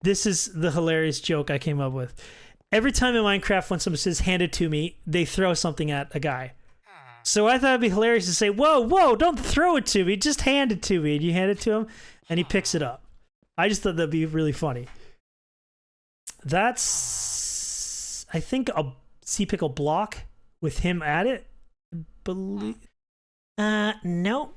This is the hilarious joke I came up with. Every time in Minecraft when someone says hand it to me, they throw something at a guy. So I thought it'd be hilarious to say, whoa, don't throw it to me, just hand it to me. And you hand it to him, and he picks it up. I just thought that'd be really funny. That's, I think, a sea pickle block with him at it. No.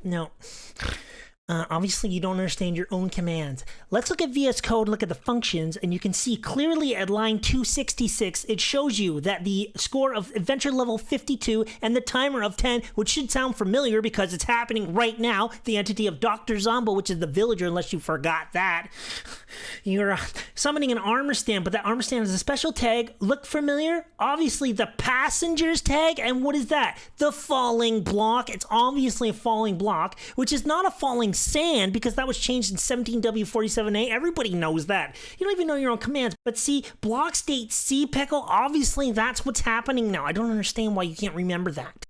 Obviously, you don't understand your own commands. Let's look at VS Code, look at the functions, and you can see clearly at line 266, it shows you that the score of adventure level 52 and the timer of 10, which should sound familiar because it's happening right now, the entity of Dr. Zombo, which is the villager, unless you forgot that. You're summoning an armor stand, but that armor stand has a special tag. Look familiar? Obviously, the passenger's tag, and what is that? The falling block. It's obviously a falling block, which is not a falling sand because that was changed in 17W47A. Everybody knows that. You don't even know your own commands. But see, block state sea pickle, obviously that's what's happening now. I don't understand why you can't remember that.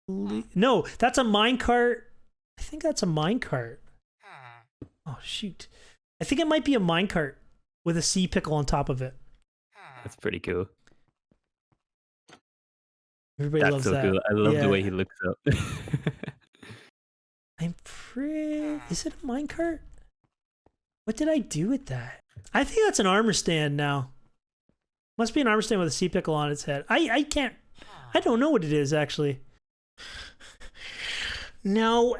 No, that's a minecart. I think that's a minecart. Oh, shoot. I think it might be a minecart with a sea pickle on top of it. That's pretty cool. Everybody loves that. Cool. I love the way he looks up. I'm pretty... Is it a minecart? What did I do with that? I think that's an armor stand now. Must be an armor stand with a sea pickle on its head. I can't... I don't know what it is, actually. No.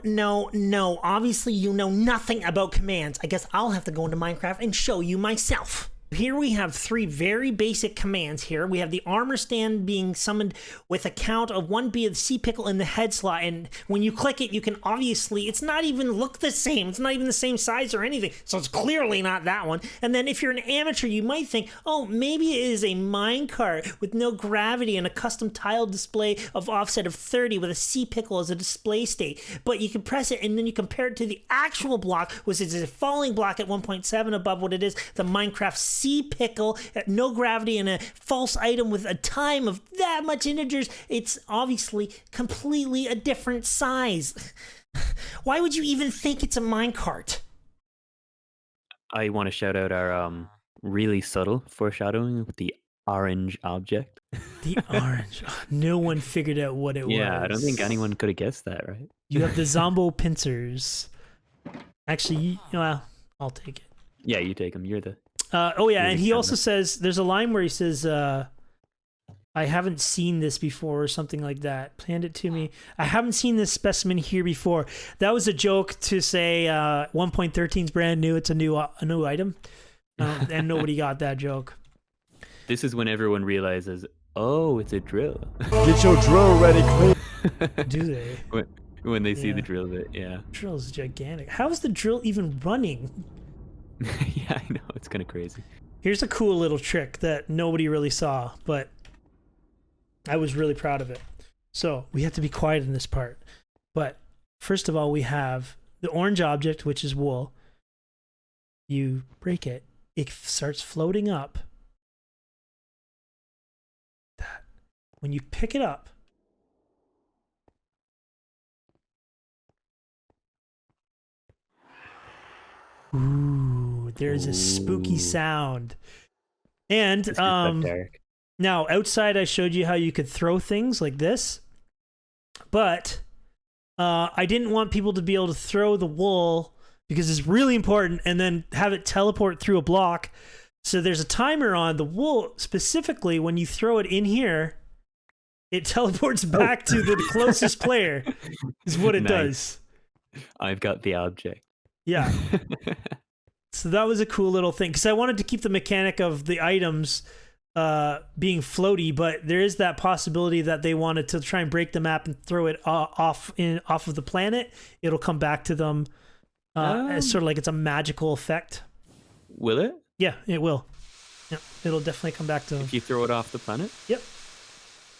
Obviously, you know nothing about commands. I guess I'll have to go into Minecraft and show you myself. Here we have three very basic commands here. We have the armor stand being summoned with a count of 1B of the sea pickle in the head slot, and when you click it, you can obviously, it's not even look the same. It's not even the same size or anything, so it's clearly not that one. And then if you're an amateur, you might think, oh, maybe it is a minecart with no gravity and a custom tile display of offset of 30 with a sea pickle as a display state. But you can press it, and then you compare it to the actual block, which is a falling block at 1.7 above what it is, the Minecraft sea pickle at no gravity and a false item with a time of that much integers. It's obviously completely a different size. Why would you even think it's a minecart? I want to shout out our really subtle foreshadowing with the orange object. The orange. No one figured out what it was. Yeah, I don't think anyone could have guessed that, right? You have the Zombo pincers. Actually, well, I'll take it. Yeah, you take them. You're the... oh yeah, and he also says, there's a line where he says, I haven't seen this before or something like that. Hand it to me. I haven't seen this specimen here before. That was a joke to say 1.13 is brand new. It's a new item. And nobody got that joke. This is when everyone realizes, oh, it's a drill. Get your drill ready, quick. Do they? When they see the drill bit, yeah. Drill is gigantic. How is the drill even running? Yeah, I know. It's kind of crazy. Here's a cool little trick that nobody really saw, but I was really proud of it. So we have to be quiet in this part. But first of all, we have the orange object, which is wool. You break it. It starts floating up. That. When you pick it up, ooh, there's a spooky sound. And now outside I showed you how you could throw things like this, but I didn't want people to be able to throw the wool because it's really important and then have it teleport through a block. So there's a timer on the wool. Specifically, when you throw it in here, it teleports back to the closest player is what it does. I've got the object. Yeah. So that was a cool little thing because I wanted to keep the mechanic of the items being floaty, but there is that possibility that they wanted to try and break the map and throw it off of the planet. It'll come back to them as sort of like it's a magical effect. Will it? Yeah, it will. Yeah, it'll definitely come back to them. If you throw it off the planet? Yep.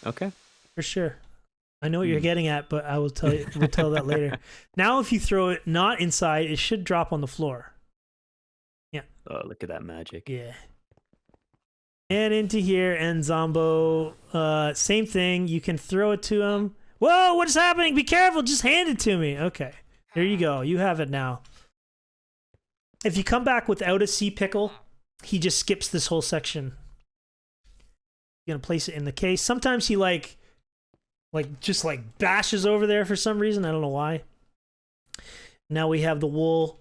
Okay. For sure. I know what you're getting at, but I will tell you. We'll tell that later. Now, if you throw it not inside, it should drop on the floor. Yeah. Oh, look at that magic. Yeah. And into here, and Zombo, same thing. You can throw it to him. Whoa, what is happening? Be careful. Just hand it to me. Okay. There you go. You have it now. If you come back without a sea pickle, he just skips this whole section. You're gonna place it in the case. Sometimes he just bashes over there for some reason. I don't know why. Now we have the wool,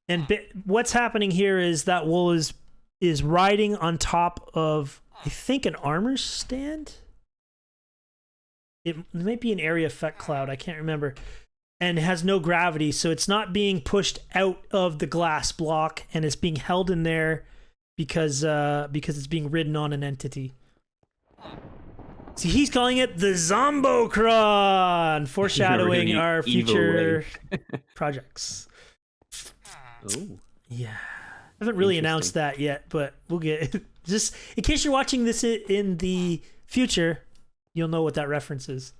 and what's happening here is that wool is riding on top of, I think, an armor stand. It might be an area effect cloud. I can't remember. And it has no gravity, so it's not being pushed out of the glass block, and it's being held in there because it's being ridden on an entity. See, he's calling it the Zombocron, foreshadowing our future projects. Oh. Yeah. I haven't really announced that yet, but we'll get just in case you're watching this in the future, you'll know what that reference is.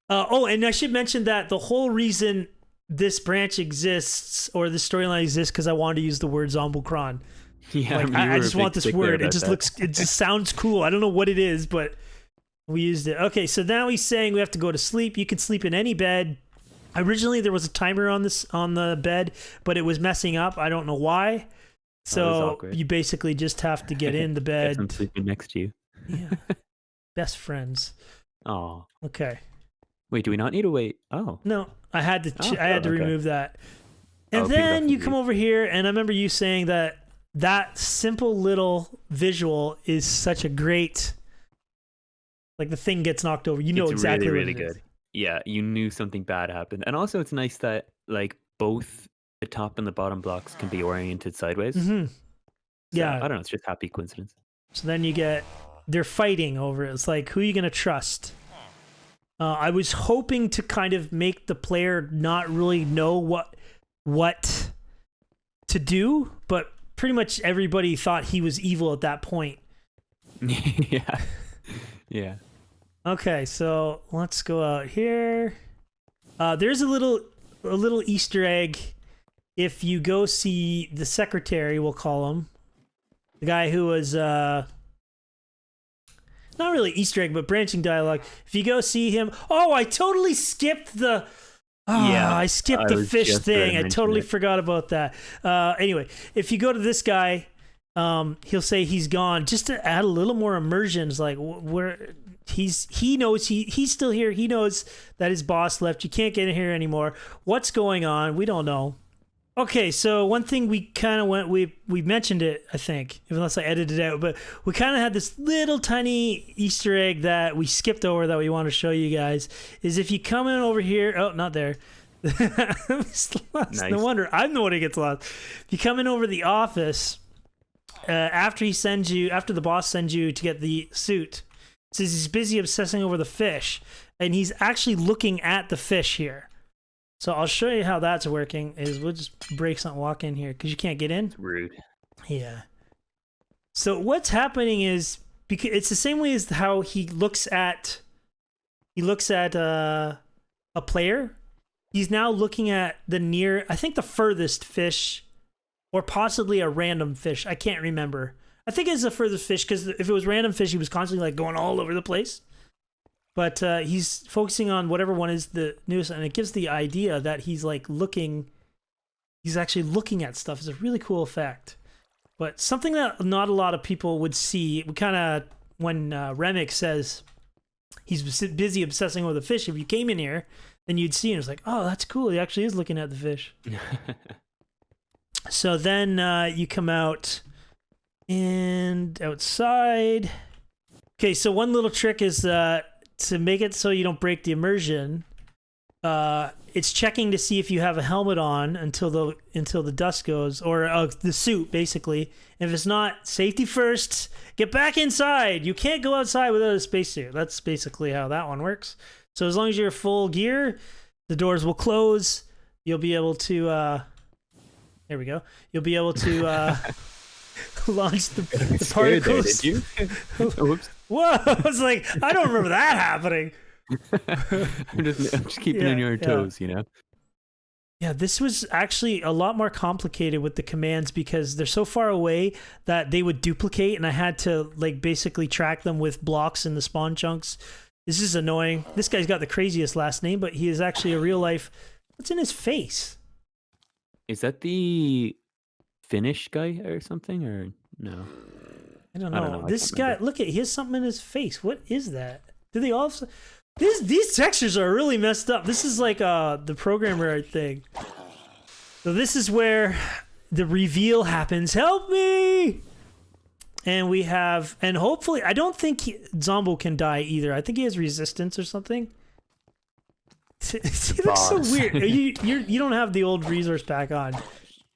And I should mention that the whole reason this branch exists, or this storyline exists, because I wanted to use the word Zombocron. Yeah, I just want this word. It just sounds cool. I don't know what it is, but we used it. Okay, so now he's saying we have to go to sleep. You can sleep in any bed. Originally, there was a timer on the bed, but it was messing up. I don't know why. So you basically just have to get in the bed. I'm sleeping next to you. Yeah, best friends. Oh. Okay. Wait, do we not need to wait? Oh. No, I had to remove that. And Oh, then you beautiful. come over here, and I remember you saying that simple little visual is such a great, like, the thing gets knocked over. You know It's exactly really, what really it is. good. Yeah, you knew something bad happened. And also it's nice that like both the top and the bottom blocks can be oriented sideways. Mm-hmm. So, Yeah. I don't know, it's just happy coincidence. So then they're fighting over it. It's like, who are you going to trust? I was hoping to kind of make the player not really know what to do, but pretty much everybody thought he was evil at that point. Yeah. Yeah. Okay, so let's go out here. There's a little Easter egg. If you go see the secretary, we'll call him, the guy who was not really Easter egg, but branching dialogue. If you go see him, I totally skipped the. I skipped the fish thing. I totally forgot about that. Anyway, if you go to this guy, he'll say he's gone, just to add a little more immersion. It's like he knows he's still here. He knows that his boss left. You can't get in here anymore. What's going on? We don't know. Okay, so one thing we kind of we mentioned it, I think, unless I edited it out, but we kind of had this little tiny Easter egg that we skipped over that we want to show you guys, is if you come in over here, not there. Nice. No wonder I'm the one who gets lost. If you come in over the office, after the boss sends you to get the suit, it says he's busy obsessing over the fish, and he's actually looking at the fish here. So I'll show you how that's working. We'll just break something, walk in here, because you can't get in. It's rude. Yeah. So what's happening is, because it's the same way as how he looks at a player. He's now looking at I think the furthest fish, or possibly a random fish. I can't remember. I think it's the furthest fish, because if it was random fish, he was constantly like going all over the place. But he's focusing on whatever one is the newest, and it gives the idea that he's actually looking at stuff. It's a really cool effect. But something that not a lot of people would see, when Remick says he's busy obsessing over the fish, if you came in here, then you'd see, and it's like, oh, that's cool. He actually is looking at the fish. So then you come out and outside. Okay, so one little trick is to make it so you don't break the immersion. It's checking to see if you have a helmet on until the dust goes, or the suit basically. And if it's not, safety first. Get back inside. You can't go outside without a spacesuit. That's basically how that one works. So as long as you're full gear, the doors will close. You'll be able to. There we go. You'll be able to launch the particles. There, did you? Whoops. Whoa! I was like, I don't remember that happening. I'm just keeping on your toes, you know? Yeah, this was actually a lot more complicated with the commands, because they're so far away that they would duplicate, and I had to basically track them with blocks in the spawn chunks. This is annoying. This guy's got the craziest last name, but he is actually a real life. What's in his face? Is that the Finnish guy or something, or no? I don't know. I This can't guy, remember. look at, he has something in his face. What is that? Do they all? These textures are really messed up. This is like the programmer art thing. So this is where the reveal happens. Help me! And we have, and hopefully, I don't think Zombo can die either. I think he has resistance or something. He looks so weird. You don't have the old resource pack on.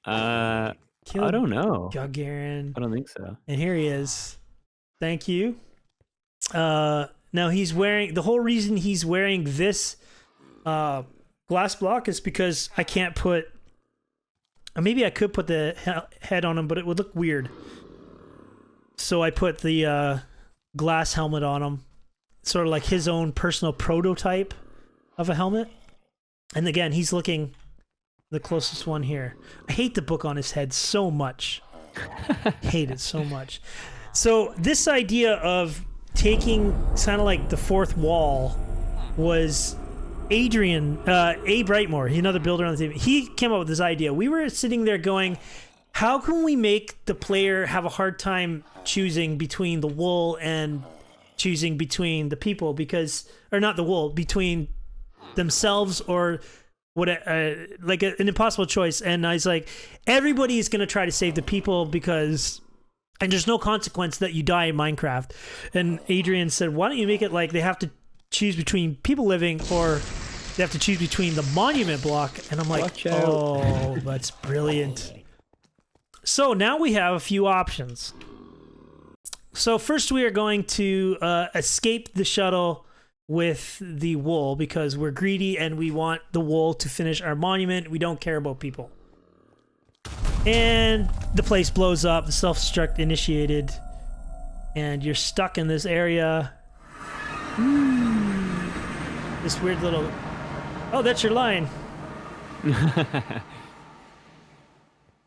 I don't know. Gagarin. I don't think so. And here he is. Thank you. Now he's wearing, the whole reason he's wearing this glass block is because I can't put, maybe I could put the head on him, but it would look weird. So I put the glass helmet on him, sort of like his own personal prototype of a helmet. And again, he's looking the closest one here. I hate the book on his head so much. Hate it so much. So this idea of taking kind of like the fourth wall was Adrian, A. Brightmore, another builder on the team. He came up with this idea. We were sitting there going, how can we make the player have a hard time choosing between the wool and choosing between the people? Because, or not the wool, between themselves or what, like an impossible choice. And I was like, everybody is going to try to save the people because, and there's no consequence that you die in Minecraft. And Adrian said, why don't you make it like they have to choose between people living or they have to choose between the monument block? And I'm like, Watch out. oh, that's brilliant. So now we have a few options. So first we are going to escape the shuttle with the wool because we're greedy and we want the wool to finish our monument. We don't care about people. And the place blows up, the self-destruct initiated, and you're stuck in this area. This weird little... Oh, that's your line.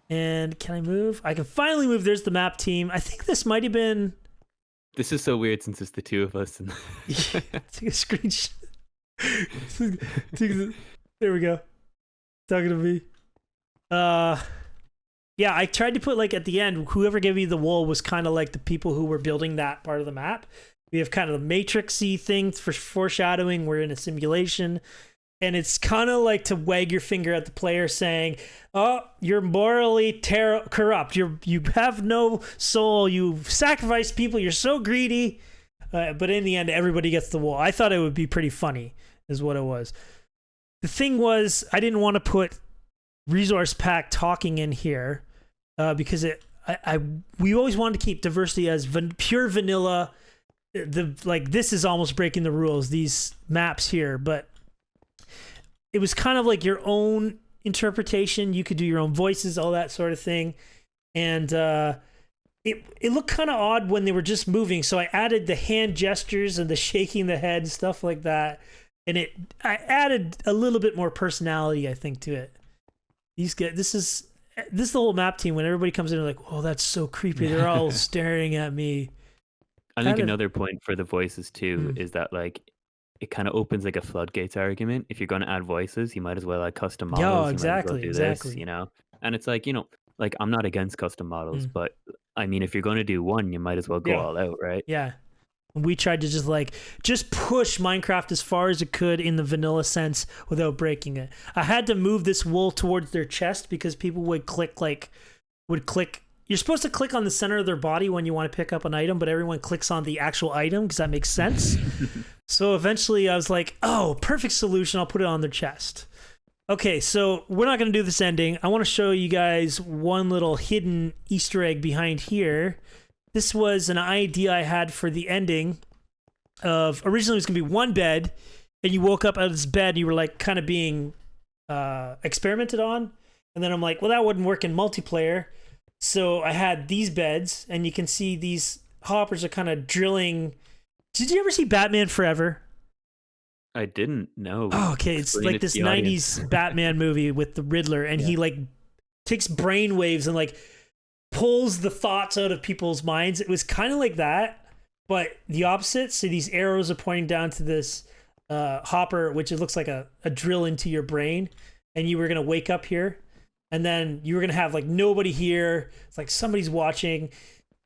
And can I move? I can finally move. There's the map team. I think this might have been... This is so weird since it's the two of us. And Take a screenshot. There we go. Talking to me. Yeah, I tried to put like at the end, whoever gave me the wool was kind of like the people who were building that part of the map. We have kind of the matrixy thing for foreshadowing. We're in a simulation. And it's kind of like to wag your finger at the player saying, oh, you're morally corrupt. You have no soul. You've sacrificed people. You're so greedy. But in the end, everybody gets the wool. I thought it would be pretty funny is what it was. The thing was, I didn't want to put resource pack talking in here because we always wanted to keep diversity as pure vanilla. This is almost breaking the rules, these maps here, but it was kind of like your own interpretation. You could do your own voices, all that sort of thing. And it looked kind of odd when they were just moving. So I added the hand gestures and the shaking the head, stuff like that. And I added a little bit more personality, I think, to it. These guys, this is the whole map team. When everybody comes in, they're like, oh, that's so creepy. They're all staring at me. I think another point for the voices too is that like it kind of opens like a floodgates argument. If you're going to add voices, you might as well add custom models. Yeah, you exactly, might as well do exactly. this, you know? And it's like, you know, like I'm not against custom models, but I mean, if you're going to do one, you might as well go all out, right? Yeah. We tried to just push Minecraft as far as it could in the vanilla sense without breaking it. I had to move this wool towards their chest because people would click. You're supposed to click on the center of their body when you want to pick up an item, but everyone clicks on the actual item because that makes sense. So eventually I was like, oh, perfect solution. I'll put it on their chest. Okay, so we're not going to do this ending. I want to show you guys one little hidden Easter egg behind here. This was an idea I had for the ending of, originally it was going to be one bed, and you woke up out of this bed and you were like kind of being experimented on. And then I'm like, well, that wouldn't work in multiplayer. So I had these beds, and you can see these hoppers are kind of drilling. Did you ever see Batman Forever? I didn't know. Oh, okay. It's Explain like it to this the 90s audience. Batman movie with the Riddler, and he like takes brain waves and like pulls the thoughts out of people's minds. It was kind of like that, but the opposite. So these arrows are pointing down to this hopper, which it looks like a drill into your brain, and you were going to wake up here. and then you were gonna have like nobody here. It's like somebody's watching,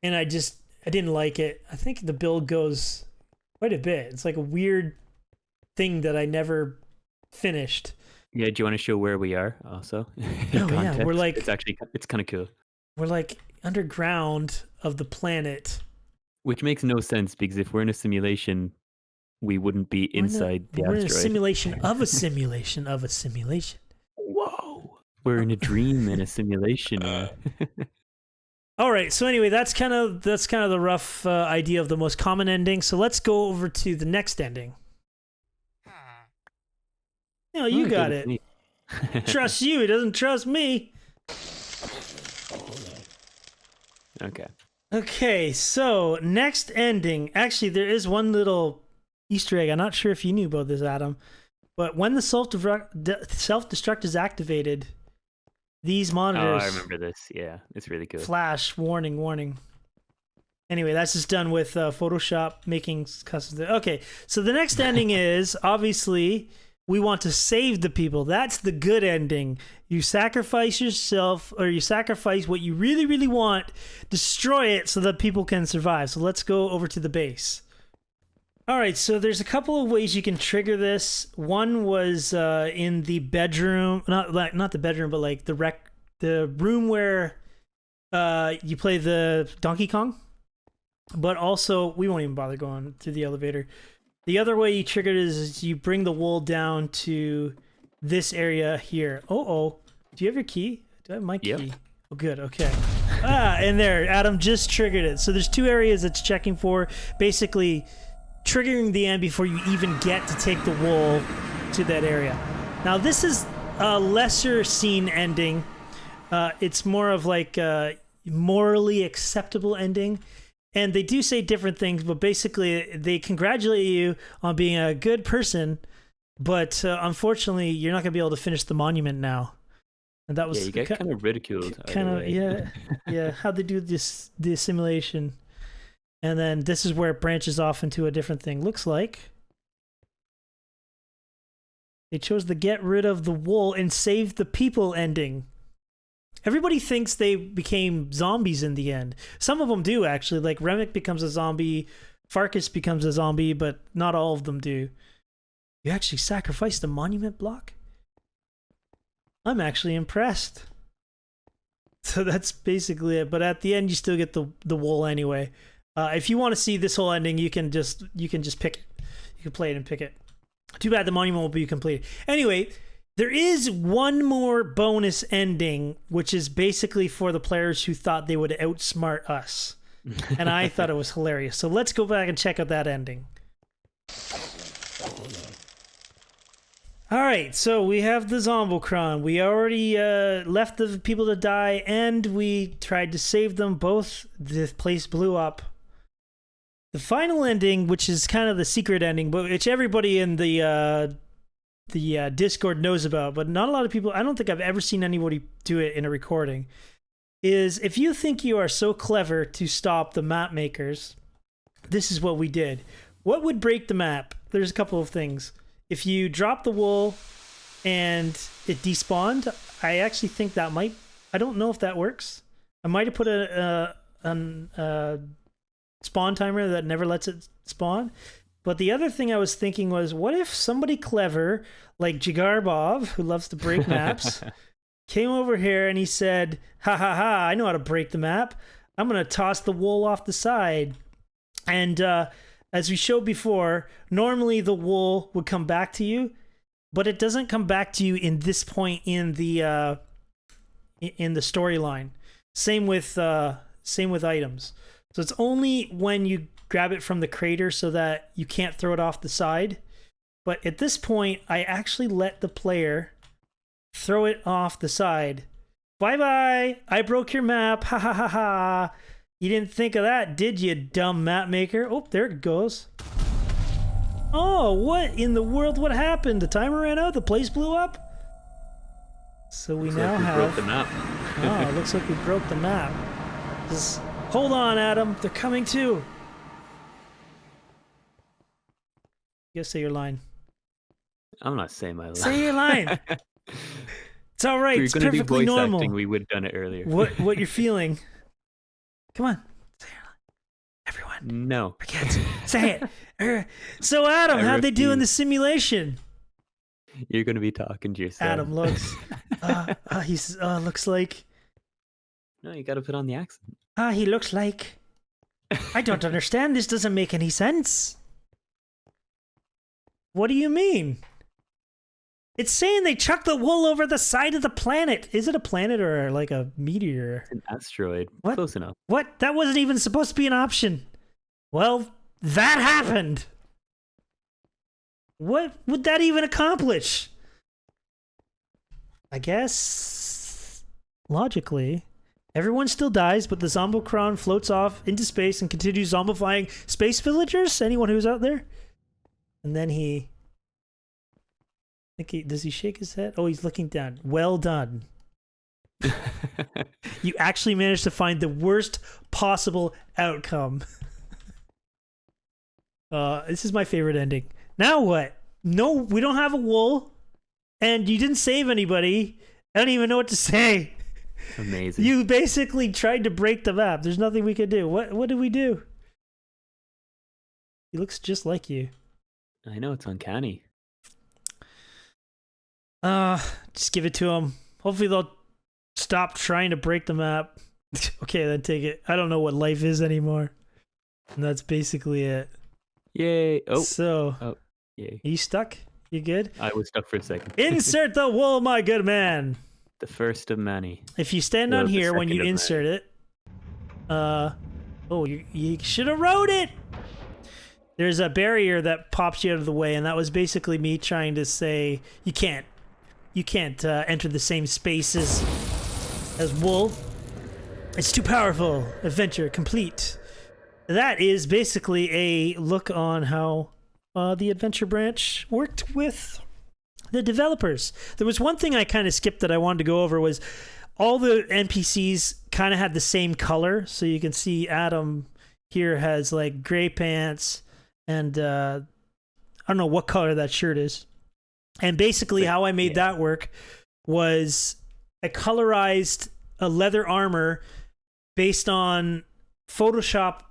and I didn't like it. I think the build goes quite a bit. It's like a weird thing that I never finished. Yeah, do you want to show where we are also? Oh yeah, we're like it's kind of cool. We're like underground of the planet, which makes no sense because if we're in a simulation, we wouldn't be inside the asteroid. We're in a simulation of a simulation of a simulation. Whoa, we're in a dream in a simulation. All right, so anyway, that's kind of the rough idea of the most common ending. So let's go over to the next ending. No, you got it. Trust you. He doesn't trust me. Okay. Okay, so next ending. Actually, there is one little Easter egg. I'm not sure if you knew about this, Adam. But when the self-destruct is activated, these monitors... Oh, I remember this. Yeah, it's really cool. Flash, warning, warning. Anyway, that's just done with Photoshop making custom... Okay, so the next ending is, obviously... We want to save the people. That's the good ending. You sacrifice yourself, or you sacrifice what you really, really want, destroy it so that people can survive. So let's go over to the base. All right, so there's a couple of ways you can trigger this. One was in the bedroom, not the bedroom, but like the room where you play the Donkey Kong. But also, we won't even bother going through the elevator. The other way you trigger it is you bring the wool down to this area here. Do you have your key? Do I have my key? Yep. Oh, good. Okay. And there, Adam just triggered it. So there's two areas it's checking for. Basically, triggering the end before you even get to take the wool to that area. Now, this is a lesser scene ending. It's more of like a morally acceptable ending. And they do say different things, but basically they congratulate you on being a good person, but unfortunately you're not going to be able to finish the monument now. And that was you get kind of ridiculed. Yeah. How'd they do this simulation? And then this is where it branches off into a different thing. Looks like they chose the get rid of the wool and save the people ending. Everybody thinks they became zombies in the end. Some of them do, actually. Like, Remick becomes a zombie, Farkas becomes a zombie, but not all of them do. You actually sacrificed a monument block? I'm actually impressed. So that's basically it. But at the end, you still get the wool anyway. If you want to see this whole ending, you can just pick it. You can play it and pick it. Too bad the monument won't be completed. Anyway... There is one more bonus ending, which is basically for the players who thought they would outsmart us. And I thought it was hilarious. So let's go back and check out that ending. All right, so we have the Zombocron. We already left the people to die, and we tried to save them both. The place blew up. The final ending, which is kind of the secret ending, but which everybody in the Discord knows about, but not a lot of people, I don't think I've ever seen anybody do it in a recording, is if you think you are so clever to stop the map makers, this is what we did. What would break the map? There's a couple of things. If you drop the wool and it despawned, I actually think that might, I don't know if that works. I might have put a spawn timer that never lets it spawn. But the other thing I was thinking was, what if somebody clever, like Jigarbov, who loves to break maps, came over here and he said, ha ha ha, I know how to break the map. I'm going to toss the wool off the side. And as we showed before, normally the wool would come back to you, but it doesn't come back to you in this point in the storyline. Same with items. So it's only when you grab it from the crater so that you can't throw it off the side. But at this point, I actually let the player throw it off the side. Bye-bye! I broke your map! Ha ha ha ha! You didn't think of that, did you, dumb map maker? Oh, there it goes. Oh, what in the world? What happened? The timer ran out? The place blew up? So we now have... broke the map. Oh, it looks like we broke the map. Just hold on, Adam. They're coming too. You gotta say your line. I'm not saying my line. Say your line. It's all right. If we It's were going to do perfectly voice normal. acting, we would have done it earlier. What you're feeling? Come on, everyone. No. Forget. Say it. So Adam, I how'd they do in the refuse. simulation? You're going to be talking to yourself. Adam looks. He's looks like. No, you got to put on the accent. He looks like. I don't understand. This doesn't make any sense. What do you mean? It's saying they chucked the wool over the side of the planet. Is it a planet or like a meteor? It's an asteroid. What? Close enough. What? That wasn't even supposed to be an option. Well, that happened. What would that even accomplish? I guess logically, everyone still dies, but the Zombocron floats off into space and continues zombifying space villagers. Anyone who's out there, and then does he shake his head? Oh, he's looking down. Well done. You actually managed to find the worst possible outcome. This is my favorite ending. Now what? No, we don't have a wool, and you didn't save anybody. I don't even know what to say. Amazing. You basically tried to break the map. There's nothing we could do. What did we do? He looks just like you. I know, it's uncanny. Just give it to them. Hopefully they'll stop trying to break the map. Okay, then take it. I don't know what life is anymore. And that's basically it. Yay. So, Yay. are you stuck? You good? I was stuck for a second. Insert the wool, my good man. The first of many. If you stand Well, on the here when second you of insert it, you should have wrote it. There's a barrier that pops you out of the way, and that was basically me trying to say you can't enter the same spaces as wool. It's too powerful. Adventure complete. That is basically a look on how the adventure branch worked with the developers. There was one thing I kind of skipped that I wanted to go over was all the NPCs kind of had the same color. So you can see Adam here has like gray pants and I don't know what color that shirt is. And basically how I made that work was I colorized a leather armor based on Photoshop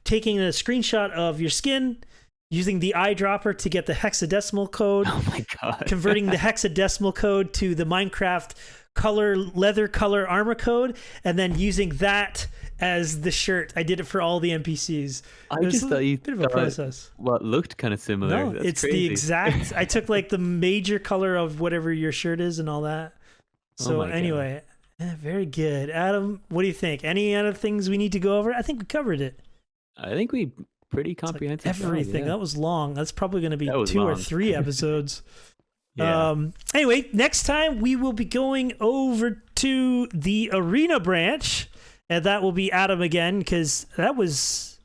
taking a screenshot of your skin, using the eyedropper to get the hexadecimal code. Oh my god. Converting the hexadecimal code to the Minecraft leather color armor code, and then using that as the shirt. I did it for all the NPCs. I just thought you bit of a process. What looked kind of similar. No, That's it's crazy. the exact. I took like the major color of whatever your shirt is and all that. So my God. anyway, very good, Adam. What do you think? Any other things we need to go over? I think we covered it. I think we pretty It's like comprehensive. everything. That was long. That's probably going to be That was 2 or long. 3 episodes. Yeah. Anyway, next time we will be going over to the arena branch, and that will be Adam again, because that was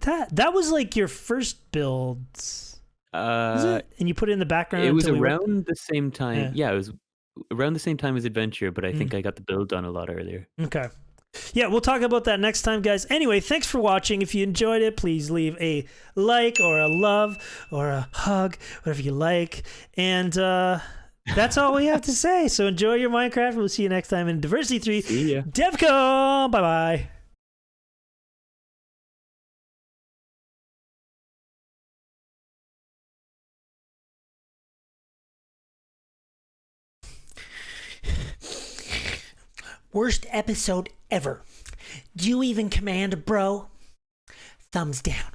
like your first build. Was it? And you put it in the background. It was until we were- around the same time. Yeah, it was around the same time as Adventure, but I think I got the build done a lot earlier. Okay. Yeah, we'll talk about that next time, guys. Anyway, thanks for watching. If you enjoyed it, please leave a like or a love or a hug, whatever you like. And that's all we have to say. So enjoy your Minecraft. We'll see you next time in Diversity 3. See ya. DevCom. Bye-bye. Worst episode ever. Do you even command, bro? Thumbs down.